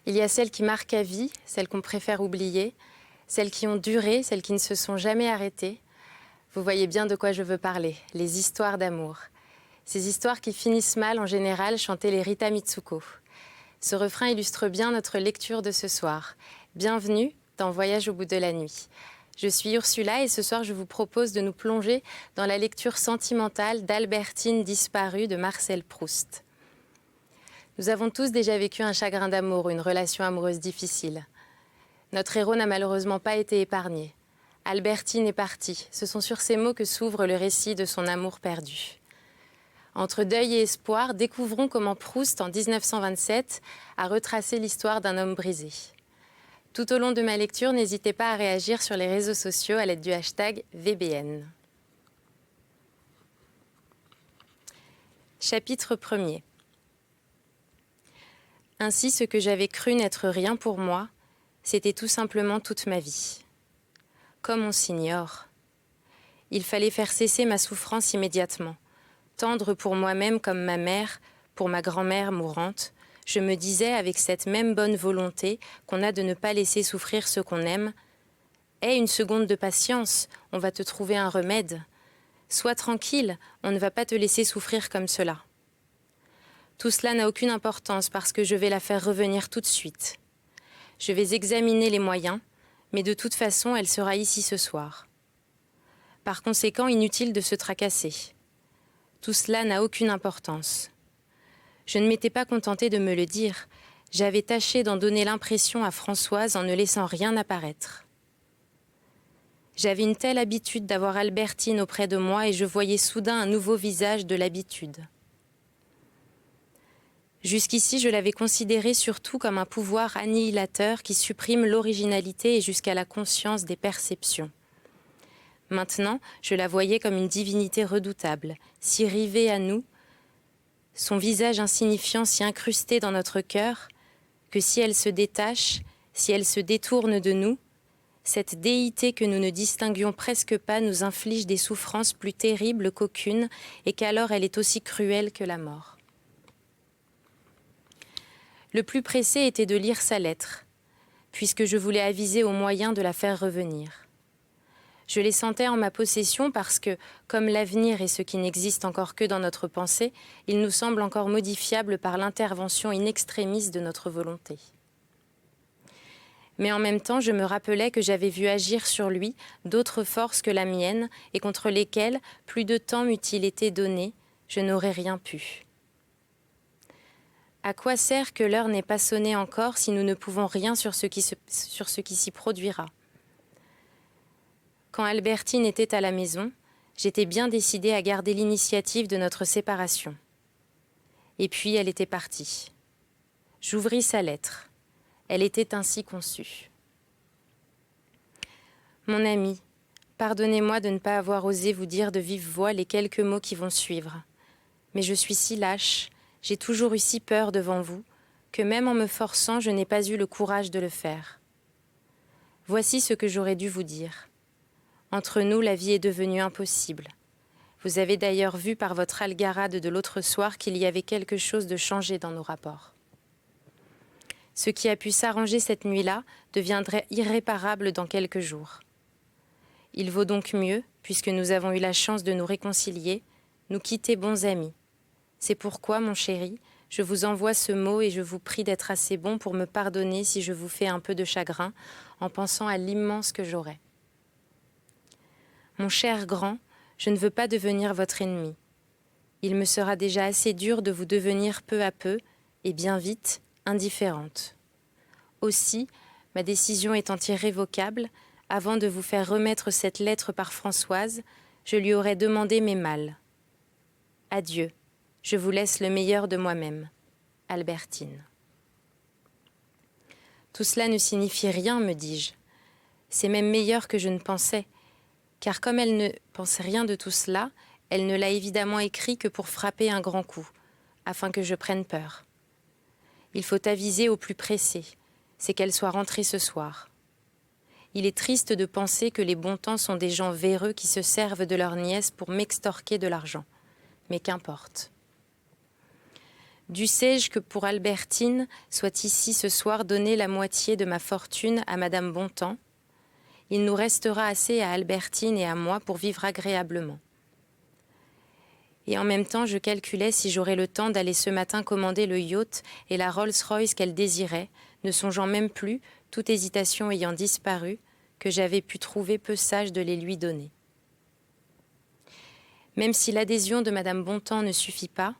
Il y a celles qui marquent à vie, celles qu'on préfère oublier, celles qui ont duré, celles qui ne se sont jamais arrêtées. Vous voyez bien de quoi je veux parler, les histoires d'amour. Ces histoires qui finissent mal en général, chantaient les Rita Mitsuko. Ce refrain illustre bien notre lecture de ce soir. Bienvenue dans Voyage au bout de la nuit. Je suis Ursula et ce soir je vous propose de nous plonger dans la lecture sentimentale d'Albertine disparue de Marcel Proust. Nous avons tous déjà vécu un chagrin d'amour, une relation amoureuse difficile. Notre héros n'a malheureusement pas été épargné. Albertine est partie. Ce sont sur ces mots que s'ouvre le récit de son amour perdu. Entre deuil et espoir, découvrons comment Proust, en 1927, a retracé l'histoire d'un homme brisé. Tout au long de ma lecture, n'hésitez pas à réagir sur les réseaux sociaux à l'aide du hashtag VBN. Chapitre 1er. Ainsi, ce que j'avais cru n'être rien pour moi, c'était tout simplement toute ma vie. Comme on s'ignore. Il fallait faire cesser ma souffrance immédiatement. Tendre pour moi-même comme ma mère, pour ma grand-mère mourante, je me disais avec cette même bonne volonté qu'on a de ne pas laisser souffrir ceux qu'on aime. « Aie une seconde de patience, on va te trouver un remède. Sois tranquille, on ne va pas te laisser souffrir comme cela. » Tout cela n'a aucune importance parce que je vais la faire revenir tout de suite. Je vais examiner les moyens, mais de toute façon, elle sera ici ce soir. Par conséquent, inutile de se tracasser. Tout cela n'a aucune importance. Je ne m'étais pas contentée de me le dire. J'avais tâché d'en donner l'impression à Françoise en ne laissant rien apparaître. J'avais une telle habitude d'avoir Albertine auprès de moi et je voyais soudain un nouveau visage de l'habitude. Jusqu'ici, je l'avais considérée surtout comme un pouvoir annihilateur qui supprime l'originalité et jusqu'à la conscience des perceptions. Maintenant, je la voyais comme une divinité redoutable, si rivée à nous, son visage insignifiant si incrusté dans notre cœur, que si elle se détache, si elle se détourne de nous, cette déité que nous ne distinguions presque pas nous inflige des souffrances plus terribles qu'aucune et qu'alors elle est aussi cruelle que la mort. Le plus pressé était de lire sa lettre, puisque je voulais aviser au moyen de la faire revenir. Je les sentais en ma possession parce que, comme l'avenir est ce qui n'existe encore que dans notre pensée, il nous semble encore modifiable par l'intervention in extremis de notre volonté. Mais en même temps, je me rappelais que j'avais vu agir sur lui d'autres forces que la mienne et contre lesquelles, plus de temps m'eût-il été donné, je n'aurais rien pu. À quoi sert que l'heure n'ait pas sonné encore si nous ne pouvons rien sur ce qui s'y produira ? Quand Albertine était à la maison, j'étais bien décidée à garder l'initiative de notre séparation. Et puis elle était partie. J'ouvris sa lettre. Elle était ainsi conçue. Mon ami, pardonnez-moi de ne pas avoir osé vous dire de vive voix les quelques mots qui vont suivre. Mais je suis si lâche, j'ai toujours eu si peur devant vous, que même en me forçant, je n'ai pas eu le courage de le faire. Voici ce que j'aurais dû vous dire. Entre nous, la vie est devenue impossible. Vous avez d'ailleurs vu par votre algarade de l'autre soir qu'il y avait quelque chose de changé dans nos rapports. Ce qui a pu s'arranger cette nuit-là deviendrait irréparable dans quelques jours. Il vaut donc mieux, puisque nous avons eu la chance de nous réconcilier, nous quitter bons amis. C'est pourquoi, mon chéri, je vous envoie ce mot et je vous prie d'être assez bon pour me pardonner si je vous fais un peu de chagrin en pensant à l'immense que j'aurai. Mon cher grand, je ne veux pas devenir votre ennemi. Il me sera déjà assez dur de vous devenir peu à peu, et bien vite, indifférente. Aussi, ma décision étant irrévocable, avant de vous faire remettre cette lettre par Françoise, je lui aurais demandé mes malles. Adieu, je vous laisse le meilleur de moi-même. Albertine. Tout cela ne signifie rien, me dis-je. C'est même meilleur que je ne pensais, car comme elle ne pensait rien de tout cela, elle ne l'a évidemment écrit que pour frapper un grand coup, afin que je prenne peur. Il faut aviser au plus pressé, c'est qu'elle soit rentrée ce soir. Il est triste de penser que les bons temps sont des gens véreux qui se servent de leur nièce pour m'extorquer de l'argent. Mais qu'importe. Dussé-je que pour Albertine soit ici ce soir donné la moitié de ma fortune à Madame Bontemps. Il nous restera assez à Albertine et à moi pour vivre agréablement. Et en même temps, je calculais si j'aurais le temps d'aller ce matin commander le yacht et la Rolls-Royce qu'elle désirait, ne songeant même plus, toute hésitation ayant disparu, que j'avais pu trouver peu sage de les lui donner. Même si l'adhésion de Madame Bontemps ne suffit pas,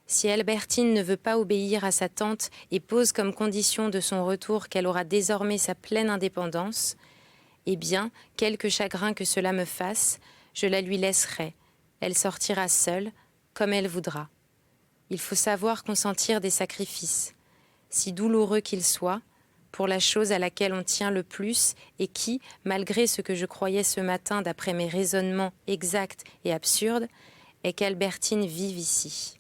si Albertine ne veut pas obéir à sa tante et pose comme condition de son retour qu'elle aura désormais sa pleine indépendance, eh bien, quelque chagrin que cela me fasse, je la lui laisserai. Elle sortira seule, comme elle voudra. Il faut savoir consentir des sacrifices, si douloureux qu'ils soient, pour la chose à laquelle on tient le plus et qui, malgré ce que je croyais ce matin d'après mes raisonnements exacts et absurdes, est qu'Albertine vive ici.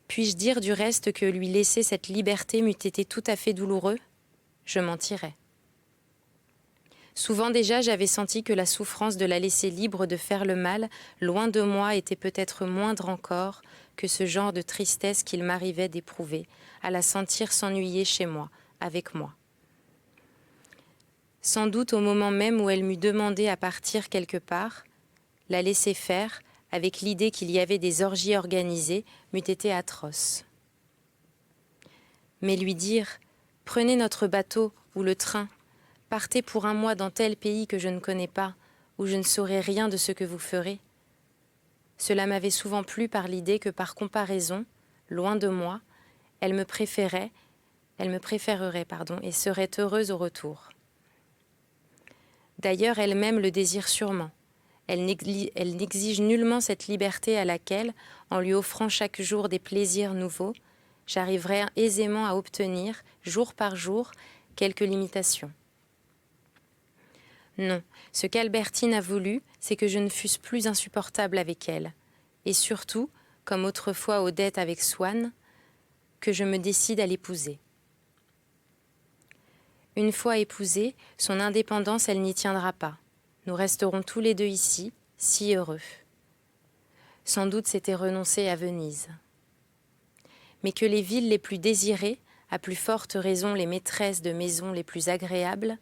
Puis-je dire du reste que lui laisser cette liberté m'eût été tout à fait douloureux ? Je mentirais. Souvent déjà, j'avais senti que la souffrance de la laisser libre de faire le mal, loin de moi, était peut-être moindre encore que ce genre de tristesse qu'il m'arrivait d'éprouver, à la sentir s'ennuyer chez moi, avec moi. Sans doute au moment même où elle m'eut demandé à partir quelque part, la laisser faire, avec l'idée qu'il y avait des orgies organisées, m'eût été atroce. Mais lui dire « Prenez notre bateau ou le train, partez pour un mois dans tel pays que je ne connais pas, où je ne saurai rien de ce que vous ferez. » Cela m'avait souvent plu par l'idée que par comparaison, loin de moi, elle me préférerait, et serait heureuse au retour. D'ailleurs, elle-même le désire sûrement. Elle n'exige nullement cette liberté à laquelle, en lui offrant chaque jour des plaisirs nouveaux, j'arriverai aisément à obtenir, jour par jour, quelques limitations. Non, ce qu'Albertine a voulu, c'est que je ne fusse plus insupportable avec elle, et surtout, comme autrefois Odette avec Swann, que je me décide à l'épouser. Une fois épousée, son indépendance, elle n'y tiendra pas. Nous resterons tous les deux ici, si heureux. Sans doute c'était renoncer à Venise. Mais que les villes les plus désirées, à plus forte raison les maîtresses de maisons les plus agréables,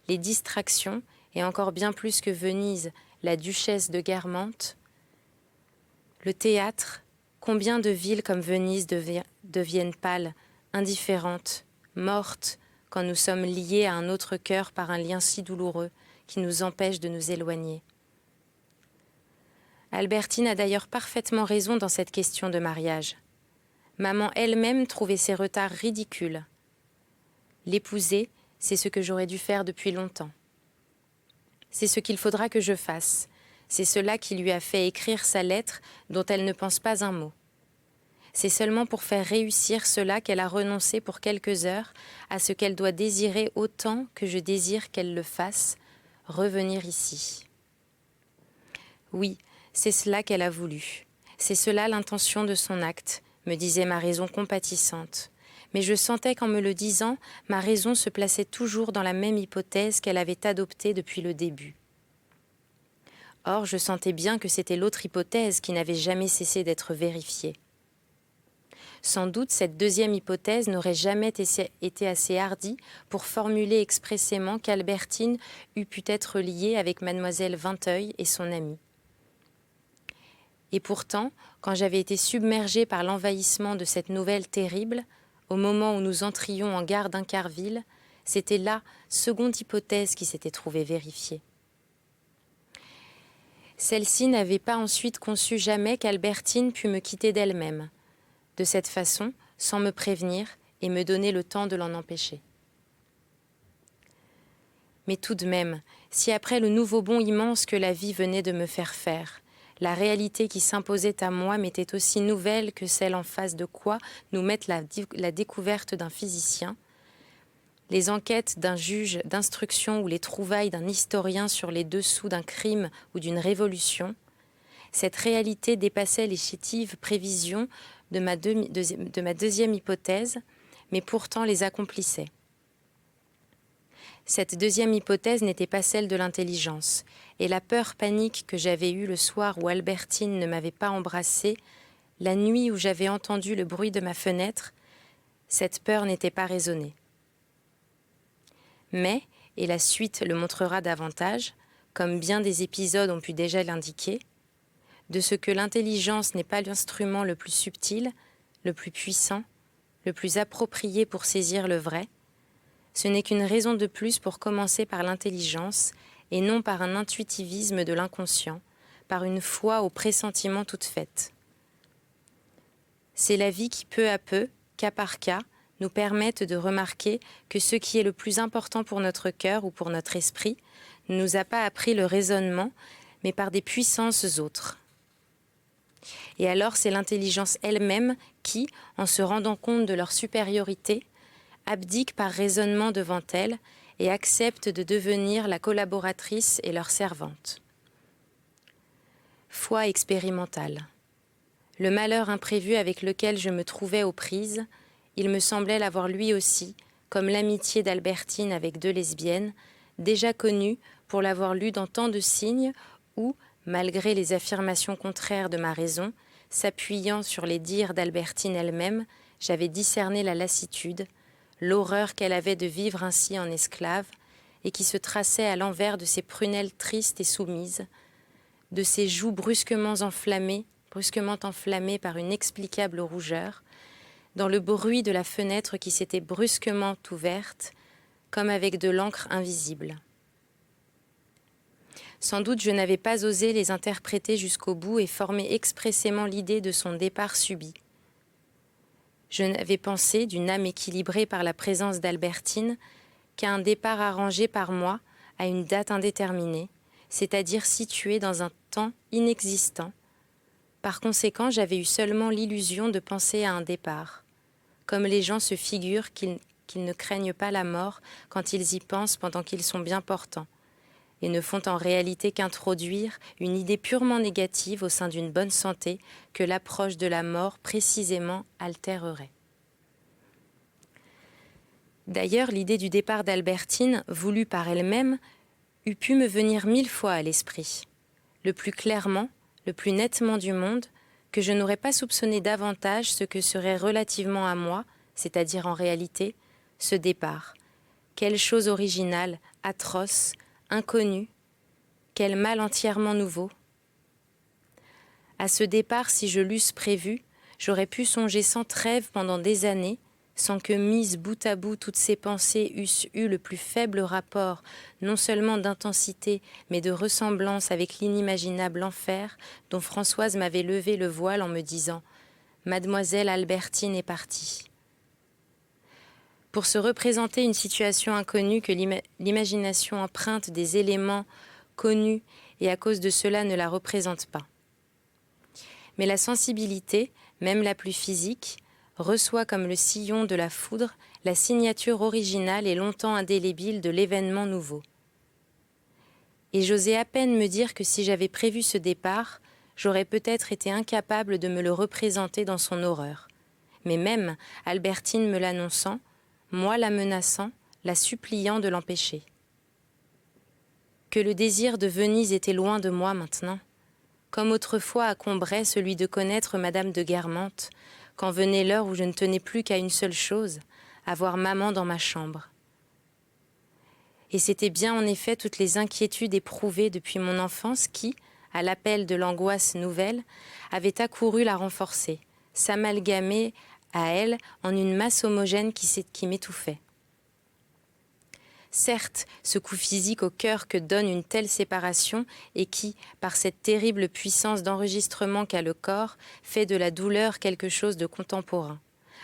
les distractions, et encore bien plus que Venise, la duchesse de Guermantes, le théâtre, combien de villes comme Venise deviennent pâles, indifférentes, mortes, quand nous sommes liés à un autre cœur par un lien si douloureux qui nous empêche de nous éloigner. Albertine a d'ailleurs parfaitement raison dans cette question de mariage. Maman elle-même trouvait ces retards ridicules. L'épouser, c'est ce que j'aurais dû faire depuis longtemps. C'est ce qu'il faudra que je fasse. C'est cela qui lui a fait écrire sa lettre dont elle ne pense pas un mot. C'est seulement pour faire réussir cela qu'elle a renoncé pour quelques heures à ce qu'elle doit désirer autant que je désire qu'elle le fasse, revenir ici. Oui, c'est cela qu'elle a voulu. C'est cela l'intention de son acte, me disait ma raison compatissante. Mais je sentais qu'en me le disant, ma raison se plaçait toujours dans la même hypothèse qu'elle avait adoptée depuis le début. Or, je sentais bien que c'était l'autre hypothèse qui n'avait jamais cessé d'être vérifiée. Sans doute, cette deuxième hypothèse n'aurait jamais été assez hardie pour formuler expressément qu'Albertine eût pu être liée avec mademoiselle Vinteuil et son amie. Et pourtant, quand j'avais été submergée par l'envahissement de cette nouvelle terrible, au moment où nous entrions en gare d'Incarville, c'était la seconde hypothèse qui s'était trouvée vérifiée. Celle-ci n'avait pas ensuite conçu jamais qu'Albertine pût me quitter d'elle-même, de cette façon, sans me prévenir et me donner le temps de l'en empêcher. Mais tout de même, si après le nouveau bond immense que la vie venait de me faire, la réalité qui s'imposait à moi m'était aussi nouvelle que celle en face de quoi nous met la découverte d'un physicien, les enquêtes d'un juge d'instruction ou les trouvailles d'un historien sur les dessous d'un crime ou d'une révolution, cette réalité dépassait les chétives prévisions de ma deuxième hypothèse, mais pourtant les accomplissait. Cette deuxième hypothèse n'était pas celle de l'intelligence, et la peur panique que j'avais eue le soir où Albertine ne m'avait pas embrassée la nuit où j'avais entendu le bruit de ma fenêtre, cette peur n'était pas raisonnée. Mais, et la suite le montrera davantage, comme bien des épisodes ont pu déjà l'indiquer, de ce que l'intelligence n'est pas l'instrument le plus subtil, le plus puissant, le plus approprié pour saisir le vrai, ce n'est qu'une raison de plus pour commencer par l'intelligence et non par un intuitivisme de l'inconscient, par une foi au pressentiment toute faite. C'est la vie qui peu à peu, cas par cas, nous permettent de remarquer que ce qui est le plus important pour notre cœur ou pour notre esprit ne nous a pas appris le raisonnement, mais par des puissances autres. Et alors c'est l'intelligence elle-même qui, en se rendant compte de leur supériorité, abdique par raisonnement devant elle et accepte de devenir la collaboratrice et leur servante. Foi expérimentale. Le malheur imprévu avec lequel je me trouvais aux prises, il me semblait l'avoir lui aussi, comme l'amitié d'Albertine avec deux lesbiennes, déjà connue pour l'avoir lue dans tant de signes où, malgré les affirmations contraires de ma raison, s'appuyant sur les dires d'Albertine elle-même, j'avais discerné la lassitude, l'horreur qu'elle avait de vivre ainsi en esclave, et qui se traçait à l'envers de ses prunelles tristes et soumises, de ses joues brusquement enflammées par une explicable rougeur, dans le bruit de la fenêtre qui s'était brusquement ouverte, comme avec de l'encre invisible. Sans doute je n'avais pas osé les interpréter jusqu'au bout et former expressément l'idée de son départ subit. Je n'avais pensé, d'une âme équilibrée par la présence d'Albertine, qu'à un départ arrangé par moi à une date indéterminée, c'est-à-dire situé dans un temps inexistant. Par conséquent, j'avais eu seulement l'illusion de penser à un départ, comme les gens se figurent qu'ils ne craignent pas la mort quand ils y pensent pendant qu'ils sont bien portants, et ne font en réalité qu'introduire une idée purement négative au sein d'une bonne santé que l'approche de la mort précisément altérerait. D'ailleurs, l'idée du départ d'Albertine, voulue par elle-même, eût pu me venir 1000 fois à l'esprit, le plus clairement, le plus nettement du monde, que je n'aurais pas soupçonné davantage ce que serait relativement à moi, c'est-à-dire en réalité, ce départ. Quelle chose originale, atroce, inconnue, quel mal entièrement nouveau. À ce départ, si je l'eusse prévu, j'aurais pu songer sans trêve pendant des années, sans que mises bout à bout toutes ces pensées eussent eu le plus faible rapport, non seulement d'intensité, mais de ressemblance avec l'inimaginable enfer dont Françoise m'avait levé le voile en me disant « Mademoiselle Albertine est partie ». Pour se représenter une situation inconnue que l'imagination emprunte des éléments connus et à cause de cela ne la représente pas. Mais la sensibilité, même la plus physique, reçoit comme le sillon de la foudre la signature originale et longtemps indélébile de l'événement nouveau. Et j'osais à peine me dire que si j'avais prévu ce départ, j'aurais peut-être été incapable de me le représenter dans son horreur. Mais même, Albertine me l'annonçant, moi la menaçant, la suppliant de l'empêcher. Que le désir de Venise était loin de moi maintenant, comme autrefois à Combray celui de connaître Madame de Guermantes, quand venait l'heure où je ne tenais plus qu'à une seule chose, avoir maman dans ma chambre. Et c'était bien en effet toutes les inquiétudes éprouvées depuis mon enfance qui, à l'appel de l'angoisse nouvelle, avaient accouru la renforcer, s'amalgamer à elle en une masse homogène qui m'étouffait. Certes, ce coup physique au cœur que donne une telle séparation et qui, par cette terrible puissance d'enregistrement qu'a le corps, fait de la douleur quelque chose de contemporain.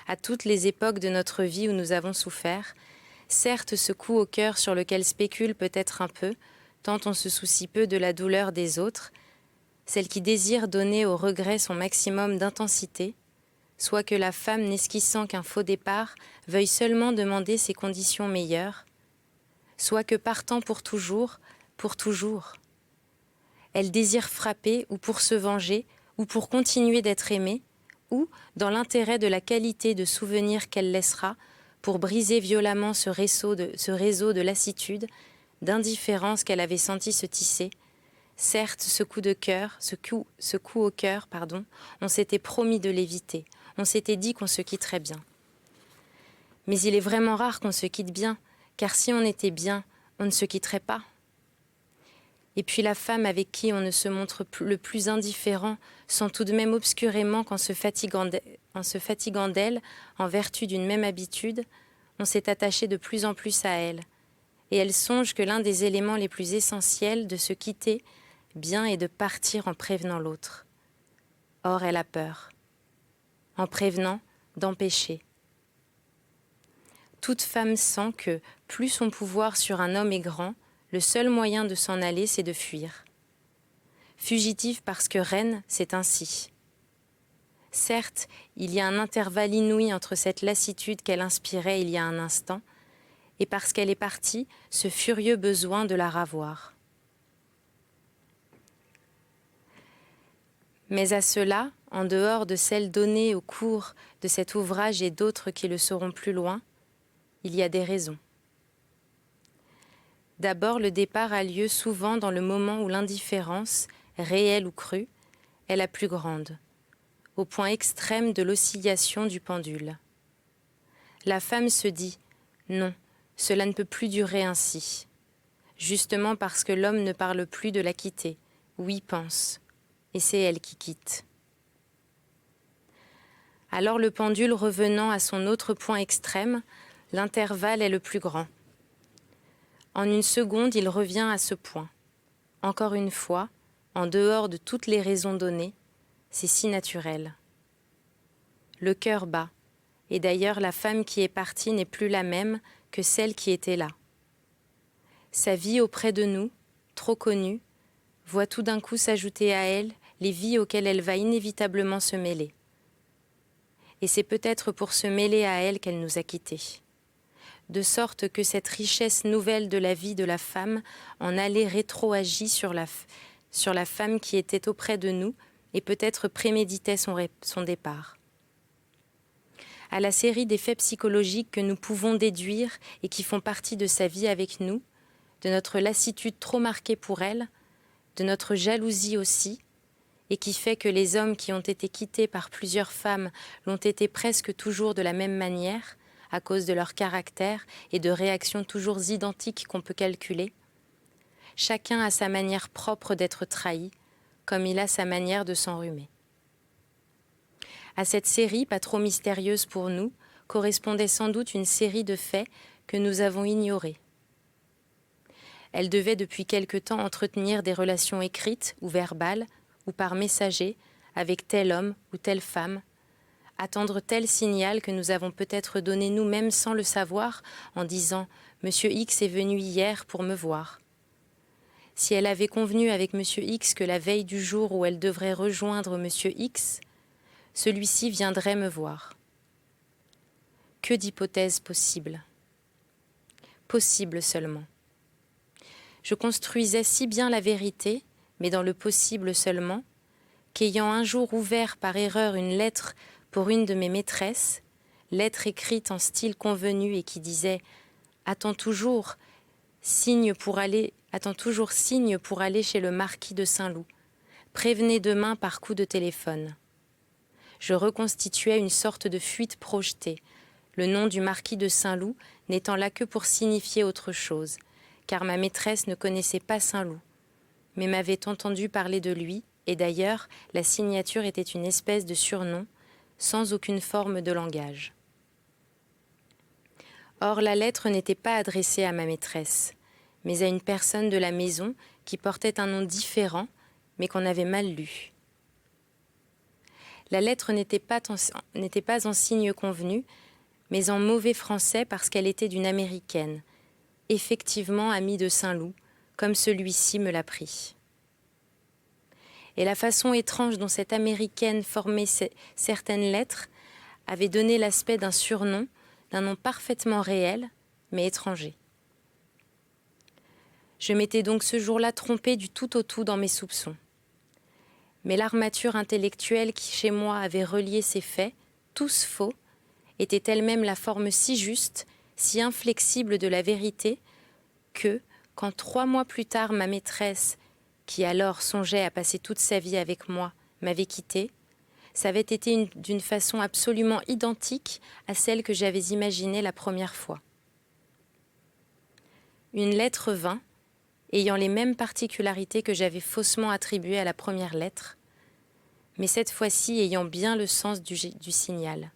À toutes les époques de notre vie où nous avons souffert, certes ce coup au cœur sur lequel spécule peut-être un peu, tant on se soucie peu de la douleur des autres, celle qui désire donner au regret son maximum d'intensité, soit que la femme n'esquissant qu'un faux départ veuille seulement demander ses conditions meilleures, soit que partant pour toujours, elle désire frapper ou pour se venger ou pour continuer d'être aimée, ou, dans l'intérêt de la qualité de souvenir qu'elle laissera, pour briser violemment ce réseau de lassitude, d'indifférence qu'elle avait senti se tisser, Certes, ce coup au cœur, on s'était promis de l'éviter, on s'était dit qu'on se quitterait bien. Mais il est vraiment rare qu'on se quitte bien, car si on était bien, on ne se quitterait pas. Et puis la femme avec qui on ne se montre le plus indifférent sent tout de même obscurément qu'en se fatiguant d'elle, en vertu d'une même habitude, on s'est attaché de plus en plus à elle. Et elle songe que l'un des éléments les plus essentiels de se quitter bien est de partir en prévenant l'autre. Or, elle a peur. En prévenant, d'empêcher. Toute femme sent que, plus son pouvoir sur un homme est grand, le seul moyen de s'en aller, c'est de fuir. Fugitive parce que reine, c'est ainsi. Certes, il y a un intervalle inouï entre cette lassitude qu'elle inspirait il y a un instant, et parce qu'elle est partie, ce furieux besoin de la ravoir. Mais à cela, en dehors de celles données au cours de cet ouvrage et d'autres qui le seront plus loin, il y a des raisons. D'abord, le départ a lieu souvent dans le moment où l'indifférence, réelle ou crue, est la plus grande, au point extrême de l'oscillation du pendule. La femme se dit « Non, cela ne peut plus durer ainsi », justement parce que l'homme ne parle plus de la quitter, ou y pense, et c'est elle qui quitte. Alors le pendule revenant à son autre point extrême, l'intervalle est le plus grand. En une seconde, il revient à ce point. Encore une fois, en dehors de toutes les raisons données, c'est si naturel. Le cœur bat, et d'ailleurs la femme qui est partie n'est plus la même que celle qui était là. Sa vie auprès de nous, trop connue, voit tout d'un coup s'ajouter à elle les vies auxquelles elle va inévitablement se mêler. Et c'est peut-être pour se mêler à elle qu'elle nous a quittés. De sorte que cette richesse nouvelle de la vie de la femme en allait rétroagit sur la femme qui était auprès de nous et peut-être préméditait son départ. À la série d'effets psychologiques que nous pouvons déduire et qui font partie de sa vie avec nous, de notre lassitude trop marquée pour elle, de notre jalousie aussi, et qui fait que les hommes qui ont été quittés par plusieurs femmes l'ont été presque toujours de la même manière, à cause de leur caractère et de réactions toujours identiques qu'on peut calculer. Chacun a sa manière propre d'être trahi, comme il a sa manière de s'enrhumer. À cette série, pas trop mystérieuse pour nous, correspondait sans doute une série de faits que nous avons ignorés. Elle devait depuis quelque temps entretenir des relations écrites ou verbales, ou par messager, avec tel homme ou telle femme, attendre tel signal que nous avons peut-être donné nous-mêmes sans le savoir en disant « Monsieur X est venu hier pour me voir ». Si elle avait convenu avec Monsieur X que la veille du jour où elle devrait rejoindre Monsieur X, celui-ci viendrait me voir. Que d'hypothèses possibles. Possibles seulement. Je construisais si bien la vérité, mais dans le possible seulement, qu'ayant un jour ouvert par erreur une lettre pour une de mes maîtresses, lettre écrite en style convenu et qui disait « Attends toujours signe pour aller chez le marquis de Saint-Loup. Prévenez demain par coup de téléphone. » Je reconstituais une sorte de fuite projetée, le nom du marquis de Saint-Loup n'étant là que pour signifier autre chose, car ma maîtresse ne connaissait pas Saint-Loup, mais m'avait entendu parler de lui, et d'ailleurs, la signature était une espèce de surnom, sans aucune forme de langage. Or, la lettre n'était pas adressée à ma maîtresse, mais à une personne de la maison qui portait un nom différent, mais qu'on avait mal lu. La lettre n'était pas en signe convenu, mais en mauvais français parce qu'elle était d'une Américaine, effectivement amie de Saint-Loup, comme celui-ci me l'a pris. Et la façon étrange dont cette Américaine formait certaines lettres avait donné l'aspect d'un surnom, d'un nom parfaitement réel, mais étranger. Je m'étais donc ce jour-là trompée du tout au tout dans mes soupçons. Mais l'armature intellectuelle qui chez moi avait relié ces faits, tous faux, était elle-même la forme si juste, si inflexible de la vérité, que, quand 3 mois plus tard ma maîtresse, qui alors songeait à passer toute sa vie avec moi, m'avait quittée, ça avait été d'une façon absolument identique à celle que j'avais imaginée la première fois. Une lettre vint, ayant les mêmes particularités que j'avais faussement attribuées à la première lettre, mais cette fois-ci ayant bien le sens du signal.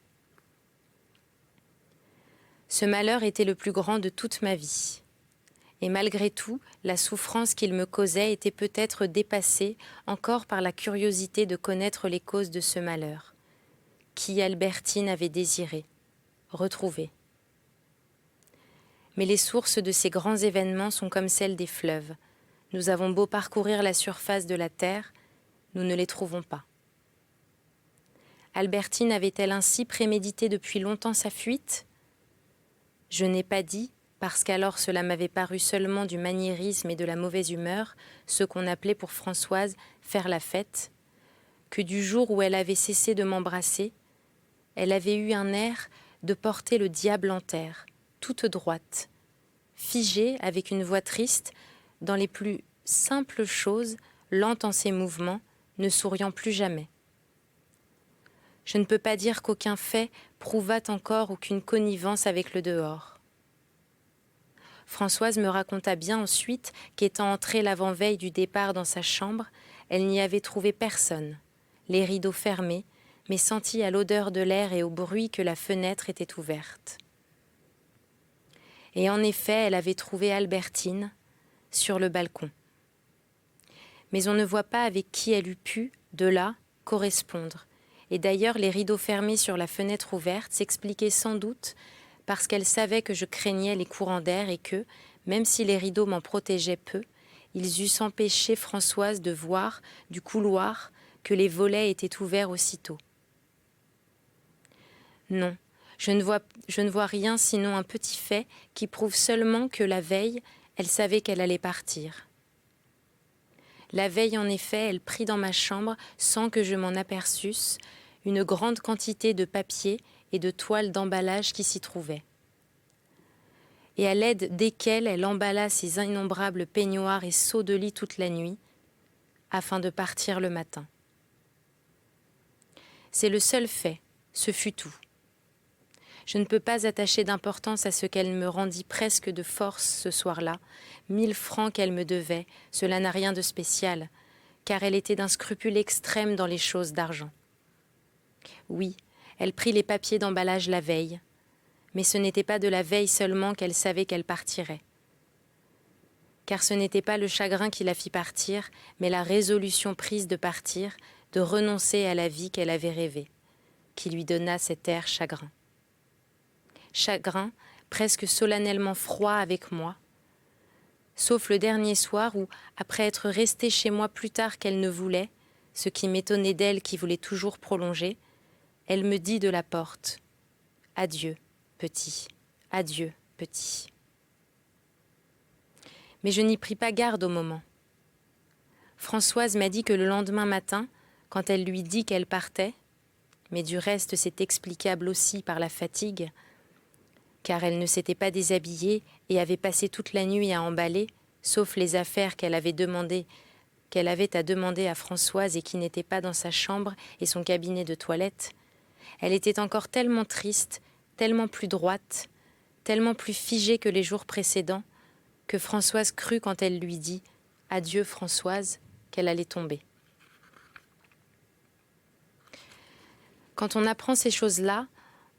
Ce malheur était le plus grand de toute ma vie. Et malgré tout, la souffrance qu'il me causait était peut-être dépassée encore par la curiosité de connaître les causes de ce malheur, qui Albertine avait désiré, retrouver. Mais les sources de ces grands événements sont comme celles des fleuves. Nous avons beau parcourir la surface de la terre, nous ne les trouvons pas. Albertine avait-elle ainsi prémédité depuis longtemps sa fuite ? Je n'ai pas dit, parce qu'alors cela m'avait paru seulement du maniérisme et de la mauvaise humeur, ce qu'on appelait pour Françoise « faire la fête », que du jour où elle avait cessé de m'embrasser, elle avait eu un air de porter le diable en terre, toute droite, figée avec une voix triste, dans les plus simples choses, lente en ses mouvements, ne souriant plus jamais. Je ne peux pas dire qu'aucun fait prouvât encore aucune connivence avec le dehors. Françoise me raconta bien ensuite qu'étant entrée l'avant-veille du départ dans sa chambre, elle n'y avait trouvé personne, les rideaux fermés, mais sentit à l'odeur de l'air et au bruit que la fenêtre était ouverte. Et en effet, elle avait trouvé Albertine sur le balcon. Mais on ne voit pas avec qui elle eût pu, de là, correspondre. Et d'ailleurs, les rideaux fermés sur la fenêtre ouverte s'expliquaient sans doute parce qu'elle savait que je craignais les courants d'air et que, même si les rideaux m'en protégeaient peu, ils eussent empêché Françoise de voir, du couloir, que les volets étaient ouverts aussitôt. Non, je ne vois rien sinon un petit fait qui prouve seulement que la veille, elle savait qu'elle allait partir. La veille, en effet, elle prit dans ma chambre, sans que je m'en aperçusse, une grande quantité de papier et de toiles d'emballage qui s'y trouvaient. Et à l'aide desquelles elle emballa ses innombrables peignoirs et seaux de lit toute la nuit, afin de partir le matin. C'est le seul fait, ce fut tout. Je ne peux pas attacher d'importance à ce qu'elle me rendit presque de force ce soir-là. 1000 francs qu'elle me devait, cela n'a rien de spécial, car elle était d'un scrupule extrême dans les choses d'argent. Oui, elle prit les papiers d'emballage la veille, mais ce n'était pas de la veille seulement qu'elle savait qu'elle partirait. Car ce n'était pas le chagrin qui la fit partir, mais la résolution prise de partir, de renoncer à la vie qu'elle avait rêvée, qui lui donna cet air chagrin. Chagrin, presque solennellement froid avec moi, sauf le dernier soir où, après être restée chez moi plus tard qu'elle ne voulait, ce qui m'étonnait d'elle qui voulait toujours prolonger, elle me dit de la porte « Adieu, petit, adieu, petit ». Mais je n'y pris pas garde au moment. Françoise m'a dit que le lendemain matin, quand elle lui dit qu'elle partait, mais du reste c'est explicable aussi par la fatigue, car elle ne s'était pas déshabillée et avait passé toute la nuit à emballer, sauf les affaires qu'elle avait à demander à Françoise et qui n'étaient pas dans sa chambre et son cabinet de toilette. Elle était encore tellement triste, tellement plus droite, tellement plus figée que les jours précédents, que Françoise crut quand elle lui dit « Adieu Françoise » qu'elle allait tomber. Quand on apprend ces choses-là,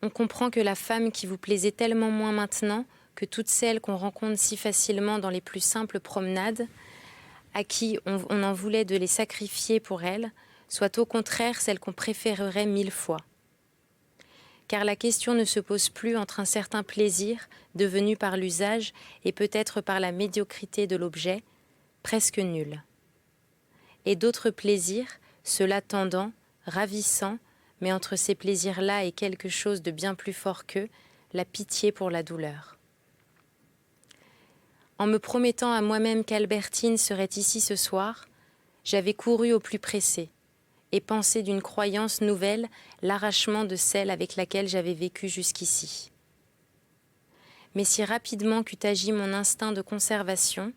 on comprend que la femme qui vous plaisait tellement moins maintenant que toutes celles qu'on rencontre si facilement dans les plus simples promenades, à qui on en voulait de les sacrifier pour elle, soit au contraire celle qu'on préférerait 1000 fois. Car la question ne se pose plus entre un certain plaisir, devenu par l'usage et peut-être par la médiocrité de l'objet, presque nul. Et d'autres plaisirs, ceux-là tendants, ravissants, mais entre ces plaisirs-là et quelque chose de bien plus fort qu'eux, la pitié pour la douleur. En me promettant à moi-même qu'Albertine serait ici ce soir, j'avais couru au plus pressé et pensé d'une croyance nouvelle l'arrachement de celle avec laquelle j'avais vécu jusqu'ici. Mais si rapidement qu'eut agi mon instinct de conservation,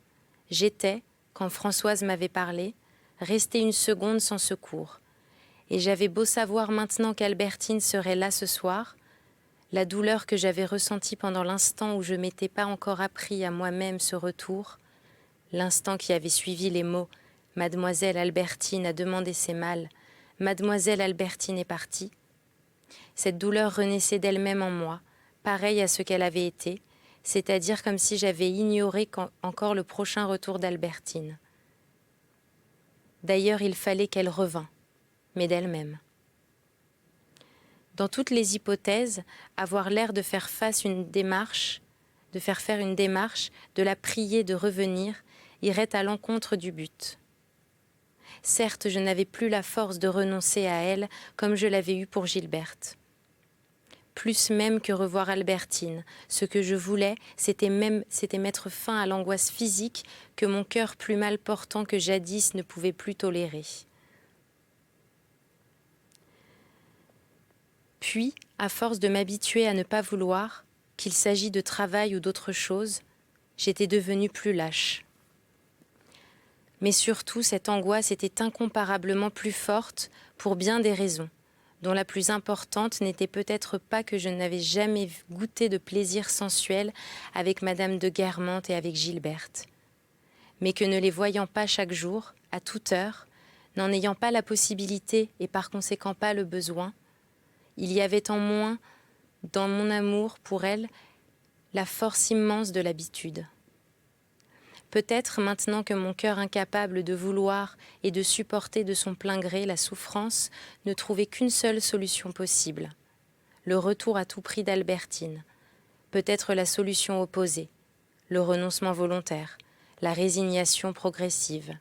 j'étais, quand Françoise m'avait parlé, rester une seconde sans secours. Et j'avais beau savoir maintenant qu'Albertine serait là ce soir, la douleur que j'avais ressentie pendant l'instant où je m'étais pas encore appris à moi-même ce retour, l'instant qui avait suivi les mots « Mademoiselle Albertine a demandé ses malles, Mademoiselle Albertine est partie », cette douleur renaissait d'elle-même en moi, pareille à ce qu'elle avait été, c'est-à-dire comme si j'avais ignoré encore le prochain retour d'Albertine. D'ailleurs, il fallait qu'elle revînt, mais d'elle-même. Dans toutes les hypothèses, avoir l'air de faire faire une démarche, de la prier de revenir, irait à l'encontre du but. Certes, je n'avais plus la force de renoncer à elle comme je l'avais eu pour Gilberte. Plus même que revoir Albertine, ce que je voulais, c'était mettre fin à l'angoisse physique que mon cœur plus mal portant que jadis ne pouvait plus tolérer. Puis, à force de m'habituer à ne pas vouloir, qu'il s'agit de travail ou d'autre chose, j'étais devenue plus lâche. Mais surtout, cette angoisse était incomparablement plus forte pour bien des raisons, dont la plus importante n'était peut-être pas que je n'avais jamais goûté de plaisir sensuel avec Madame de Guermantes et avec Gilberte, mais que ne les voyant pas chaque jour, à toute heure, n'en ayant pas la possibilité et par conséquent pas le besoin, il y avait en moins, dans mon amour pour elle, la force immense de l'habitude. Peut-être maintenant que mon cœur incapable de vouloir et de supporter de son plein gré la souffrance ne trouvait qu'une seule solution possible, le retour à tout prix d'Albertine, peut-être la solution opposée, le renoncement volontaire, la résignation progressive,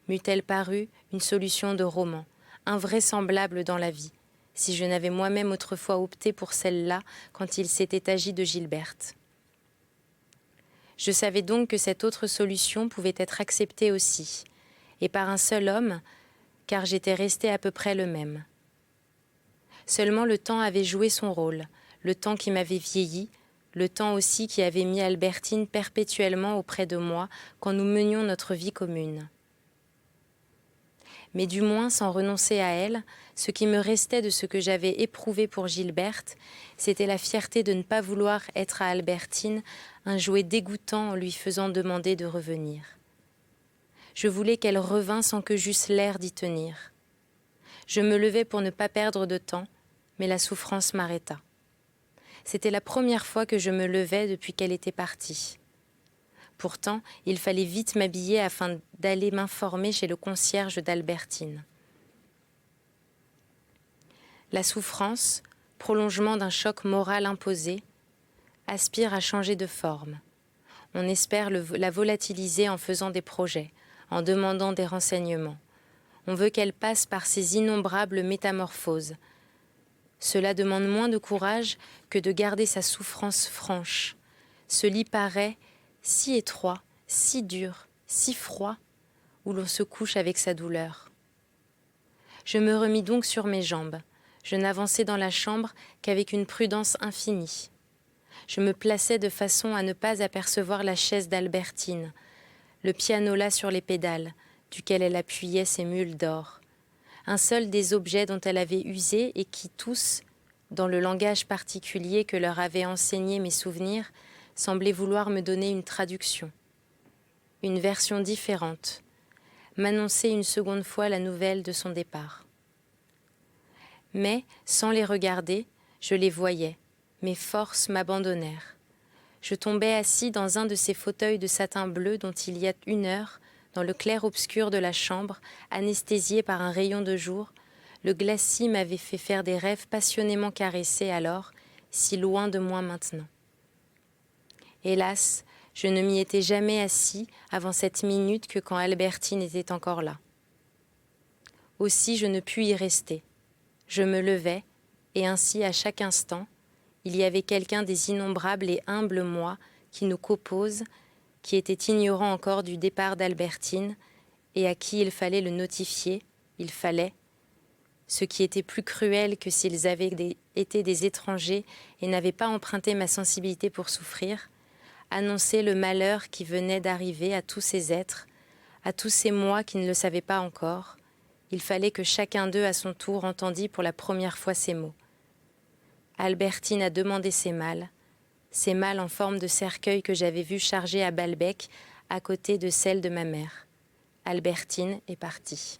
m'eût-elle paru une solution de roman, invraisemblable dans la vie, si je n'avais moi-même autrefois opté pour celle-là quand il s'était agi de Gilberte. Je savais donc que cette autre solution pouvait être acceptée aussi, et par un seul homme, car j'étais resté à peu près le même. Seulement le temps avait joué son rôle, le temps qui m'avait vieilli, le temps aussi qui avait mis Albertine perpétuellement auprès de moi quand nous menions notre vie commune. Mais du moins, sans renoncer à elle, ce qui me restait de ce que j'avais éprouvé pour Gilberte, c'était la fierté de ne pas vouloir être à Albertine un jouet dégoûtant en lui faisant demander de revenir. Je voulais qu'elle revînt sans que j'eusse l'air d'y tenir. Je me levai pour ne pas perdre de temps, mais la souffrance m'arrêta. C'était la première fois que je me levais depuis qu'elle était partie. Pourtant, il fallait vite m'habiller afin d'aller m'informer chez le concierge d'Albertine. La souffrance, prolongement d'un choc moral imposé, aspire à changer de forme. On espère la volatiliser en faisant des projets, en demandant des renseignements. On veut qu'elle passe par ces innombrables métamorphoses. Cela demande moins de courage que de garder sa souffrance franche. Ce lit paraît si étroit, si dur, si froid, où l'on se couche avec sa douleur. Je me remis donc sur mes jambes. Je n'avançai dans la chambre qu'avec une prudence infinie. Je me plaçai de façon à ne pas apercevoir la chaise d'Albertine, le piano là sur les pédales, duquel elle appuyait ses mules d'or. Un seul des objets dont elle avait usé et qui tous, dans le langage particulier que leur avaient enseigné mes souvenirs, semblaient vouloir me donner une traduction, une version différente, m'annoncer une seconde fois la nouvelle de son départ. Mais, sans les regarder, je les voyais, mes forces m'abandonnèrent. Je tombai assis dans un de ces fauteuils de satin bleu dont il y a 1 heure, dans le clair-obscur de la chambre, anesthésié par un rayon de jour, le glacis m'avait fait faire des rêves passionnément caressés alors, si loin de moi maintenant. Hélas, je ne m'y étais jamais assis avant cette minute que quand Albertine était encore là. Aussi je ne pus y rester. Je me levai, et ainsi à chaque instant, il y avait quelqu'un des innombrables et humbles moi qui nous coppose, qui était ignorant encore du départ d'Albertine, et à qui il fallait le notifier, il fallait, ce qui était plus cruel que s'ils avaient été des étrangers et n'avaient pas emprunté ma sensibilité pour souffrir, annoncer le malheur qui venait d'arriver à tous ces êtres, à tous ces moi qui ne le savaient pas encore, il fallait que chacun d'eux à son tour entendît pour la première fois ces mots. Albertine a demandé ses malles en forme de cercueil que j'avais vu chargé à Balbec à côté de celle de ma mère. Albertine est partie.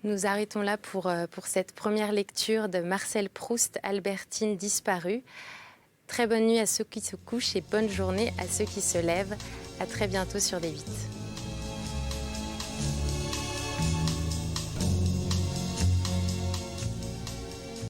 Nous arrêtons là pour cette première lecture de Marcel Proust, Albertine disparue. Très bonne nuit à ceux qui se couchent et bonne journée à ceux qui se lèvent. À très bientôt sur D8.